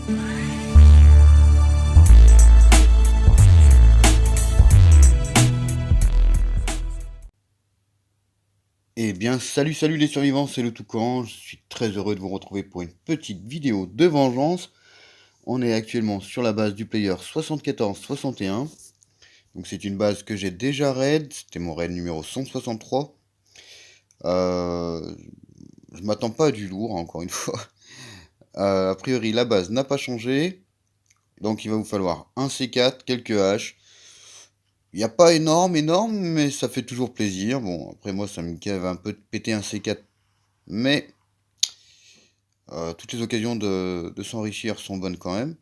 Eh bien, salut les survivants, c'est le Toucan. Je suis très heureux de vous retrouver pour une petite vidéo de vengeance. On est actuellement sur la base du player 74-61. Donc c'est une base que j'ai déjà raid. C'était mon raid numéro 163. Je m'attends pas à du lourd, hein, encore une fois. A priori, la base n'a pas changé. Donc il va vous falloir un C4, quelques haches. Il n'y a pas énorme, mais ça fait toujours plaisir. Bon, après moi, ça me gave un peu de péter un C4. Mais toutes les occasions de s'enrichir sont bonnes quand même.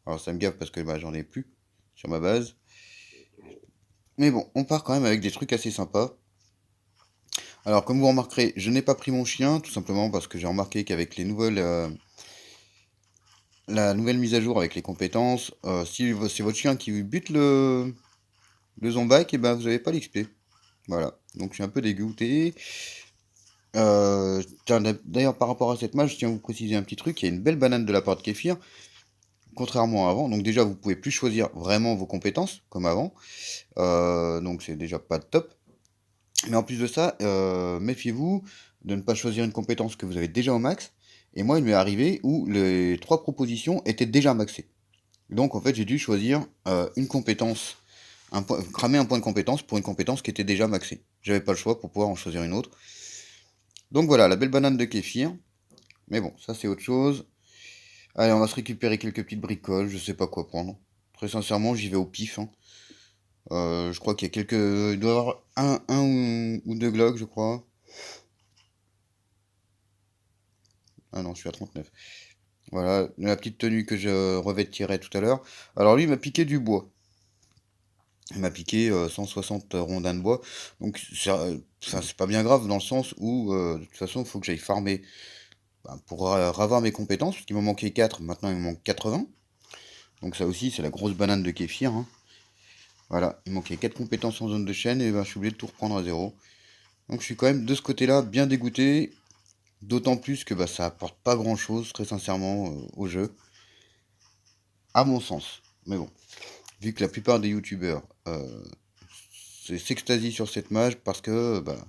Alors ça me gave parce que bah, j'en ai plus sur ma base. Mais bon, on part quand même avec des trucs assez sympas. Alors comme vous remarquerez, je n'ai pas pris mon chien, tout simplement parce que j'ai remarqué qu'avec les nouvelles, la nouvelle mise à jour avec les compétences, si c'est votre chien qui bute le zombac, et ben vous n'avez pas l'XP. Voilà, donc je suis un peu dégoûté. Tiens, d'ailleurs par rapport à cette match, je tiens à vous préciser un petit truc, il y a une belle banane de la part de Kéfir. Contrairement à avant, donc déjà vous pouvez plus choisir vraiment vos compétences comme avant, donc c'est déjà pas top. Mais en plus de ça, méfiez-vous de ne pas choisir une compétence que vous avez déjà au max. Et moi, il m'est arrivé où les 3 propositions étaient déjà maxées. Donc en fait, j'ai dû choisir une compétence, cramer un point de compétence pour une compétence qui était déjà maxée. J'avais pas le choix pour pouvoir en choisir une autre. Donc voilà, la belle banane de kéfir. Mais bon, ça c'est autre chose. Allez, on va se récupérer quelques petites bricoles, je sais pas quoi prendre. Très sincèrement, j'y vais au pif, hein. Je crois qu'il y a quelques... Il doit y avoir un ou deux Glock, je crois. Ah non, je suis à 39. Voilà, la petite tenue que je revêtirai tout à l'heure. Alors lui, il m'a piqué du bois. Il m'a piqué 160 rondins de bois. Donc c'est pas bien grave dans le sens où, de toute façon, il faut que j'aille farmer pour ravoir mes compétences. Parce qu'il m'en manquait 4, maintenant il me manque 80. Donc ça aussi, c'est la grosse banane de kéfir, hein. Voilà, il manquait 4 compétences en zone de chaîne et ben, je suis obligé de tout reprendre à zéro. Donc je suis quand même de ce côté-là bien dégoûté. D'autant plus que bah, ça apporte pas grand-chose, très sincèrement, au jeu. À mon sens. Mais bon, vu que la plupart des youtubeurs s'extasient sur cette mage parce que bah,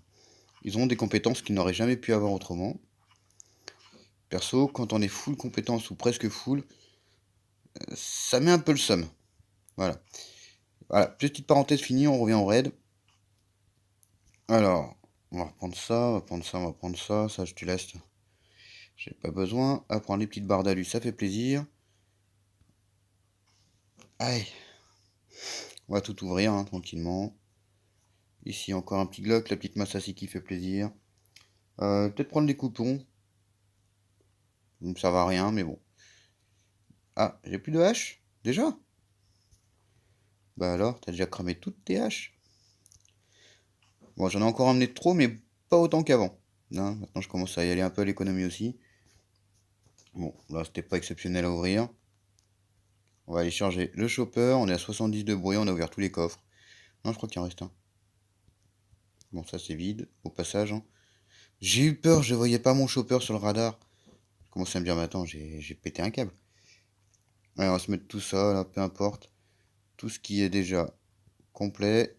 ils ont des compétences qu'ils n'auraient jamais pu avoir autrement. Perso, quand on est full compétences ou presque full, ça met un peu le seum. Voilà. Voilà, petite parenthèse finie, on revient au raid. Alors, on va reprendre ça, on va prendre ça, on va prendre ça, ça je te laisse. J'ai pas besoin. À prendre les petites barres d'alu, ça fait plaisir. Allez, on va tout ouvrir hein, tranquillement. Ici encore un petit Glock, la petite Massassi qui fait plaisir. Peut-être prendre des coupons. Ça ne sert à rien, mais bon. Ah, j'ai plus de haches déjà? Bah alors, t'as déjà cramé toutes tes haches? Bon, j'en ai encore emmené de trop, mais pas autant qu'avant. Hein, maintenant, je commence à y aller un peu à l'économie aussi. Bon, là, c'était pas exceptionnel à ouvrir. On va aller charger le chopper. On est à 70 de bruit, on a ouvert tous les coffres. Non, je crois qu'il en reste un. Bon, ça, c'est vide, au passage. Hein. J'ai eu peur, je voyais pas mon chopper sur le radar. Je commençais à me dire, mais attends, j'ai pété un câble. Allez, on va se mettre tout ça, là, peu importe. Tout ce qui est déjà complet.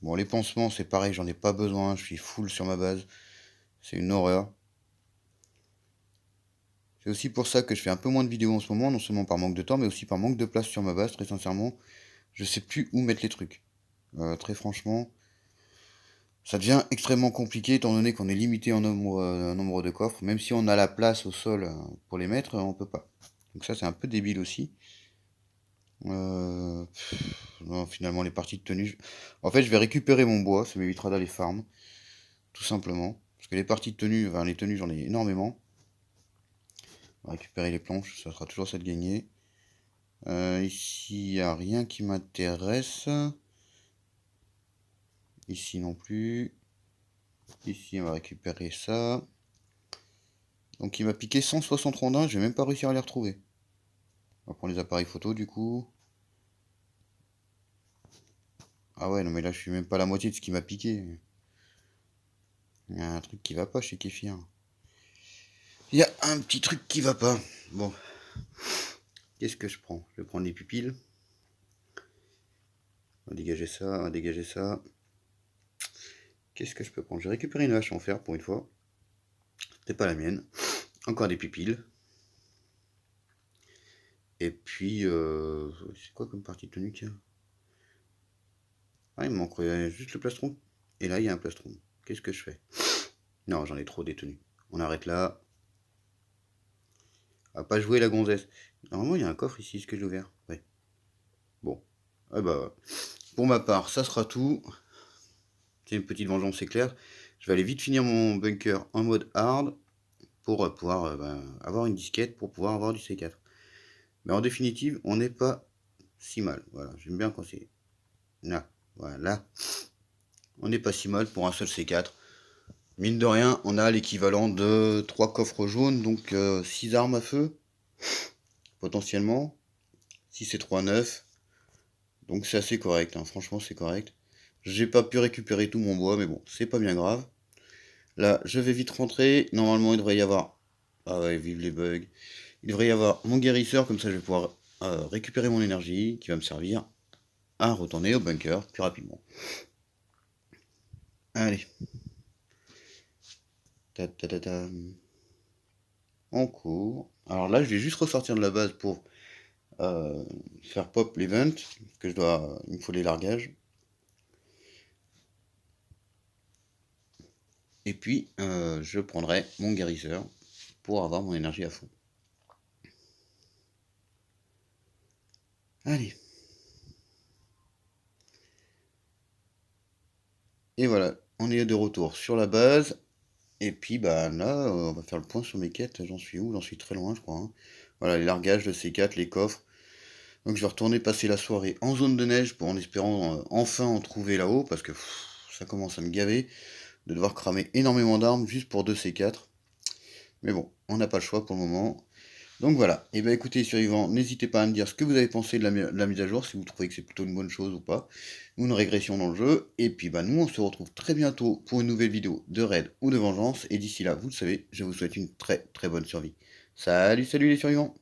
Bon, les pansements, c'est pareil, j'en ai pas besoin, je suis full sur ma base. C'est une horreur. C'est aussi pour ça que je fais un peu moins de vidéos en ce moment, non seulement par manque de temps, mais aussi par manque de place sur ma base, très sincèrement. Je sais plus où mettre les trucs. Très franchement, ça devient extrêmement compliqué étant donné qu'on est limité en nombre de coffres. Même si on a la place au sol pour les mettre, on peut pas. Donc ça, c'est un peu débile aussi. Non, finalement, les parties de tenue... En fait, je vais récupérer mon bois, ça m'évitera d'aller farm. Tout simplement. Parce que les parties de tenue, enfin les tenues, j'en ai énormément. On va récupérer les planches, ça sera toujours ça de gagner. Ici, il n'y a rien qui m'intéresse. Ici non plus. Ici, on va récupérer ça. Donc il m'a piqué 160 rondins, je vais même pas réussir à les retrouver. On va prendre les appareils photo du coup. Ah ouais, non mais là je suis même pas à la moitié de ce qui m'a piqué. Il y a un truc qui va pas chez Kéfir. Il y a un petit truc qui va pas. Bon. Qu'est-ce que je prends? Je vais prendre les pupilles. On va dégager ça, on va dégager ça. Qu'est-ce que je peux prendre? J'ai récupéré une hache en fer pour une fois. C'était pas la mienne. Encore des pupilles. Et puis, c'est quoi comme partie de tenue, tiens? Ah, il me manque juste le plastron. Et là, il y a un plastron. Qu'est-ce que je fais? Non, j'en ai trop des tenues. On arrête là. On va pas jouer la gonzesse. Normalement, il y a un coffre ici. Est-ce que j'ai ouvert? Ouais. Bon. Ah bah, pour ma part, ça sera tout. C'est une petite vengeance, c'est clair. Je vais aller vite finir mon bunker en mode hard pour pouvoir avoir une disquette pour pouvoir avoir du C4. Mais en définitive, on n'est pas si mal. Voilà, j'aime bien quand c'est là. Voilà. On n'est pas si mal pour un seul C4. Mine de rien, on a l'équivalent de 3 coffres jaunes, donc 6 armes à feu, potentiellement. Si c'est 3, 9. Donc c'est assez correct, hein. Franchement c'est correct. J'ai pas pu récupérer tout mon bois, mais bon, c'est pas bien grave. Là, je vais vite rentrer. Normalement, il devrait y avoir... Ah ouais, vive les bugs. Il devrait y avoir mon guérisseur, comme ça je vais pouvoir récupérer mon énergie, qui va me servir à retourner au bunker plus rapidement. Allez. Ta ta ta ta. On court. Alors là, je vais juste ressortir de la base pour faire pop l'event, que je dois... Il me faut les largages. Et puis, je prendrai mon guérisseur pour avoir mon énergie à fond. Allez. Et voilà, on est de retour sur la base. Et puis bah là, on va faire le point sur mes quêtes. J'en suis où? J'en suis très loin, je crois, hein. Voilà, les largages de C4, les coffres. Donc je vais retourner passer la soirée en zone de neige en espérant enfin en trouver là-haut, parce que ça commence à me gaver de devoir cramer énormément d'armes juste pour 2 C4. Mais bon, on n'a pas le choix pour le moment. Donc voilà, et bah écoutez survivants, n'hésitez pas à me dire ce que vous avez pensé de la mise à jour, si vous trouvez que c'est plutôt une bonne chose ou pas, ou une régression dans le jeu. Et puis bah nous on se retrouve très bientôt pour une nouvelle vidéo de raid ou de vengeance, et d'ici là, vous le savez, je vous souhaite une très très bonne survie. Salut salut les survivants!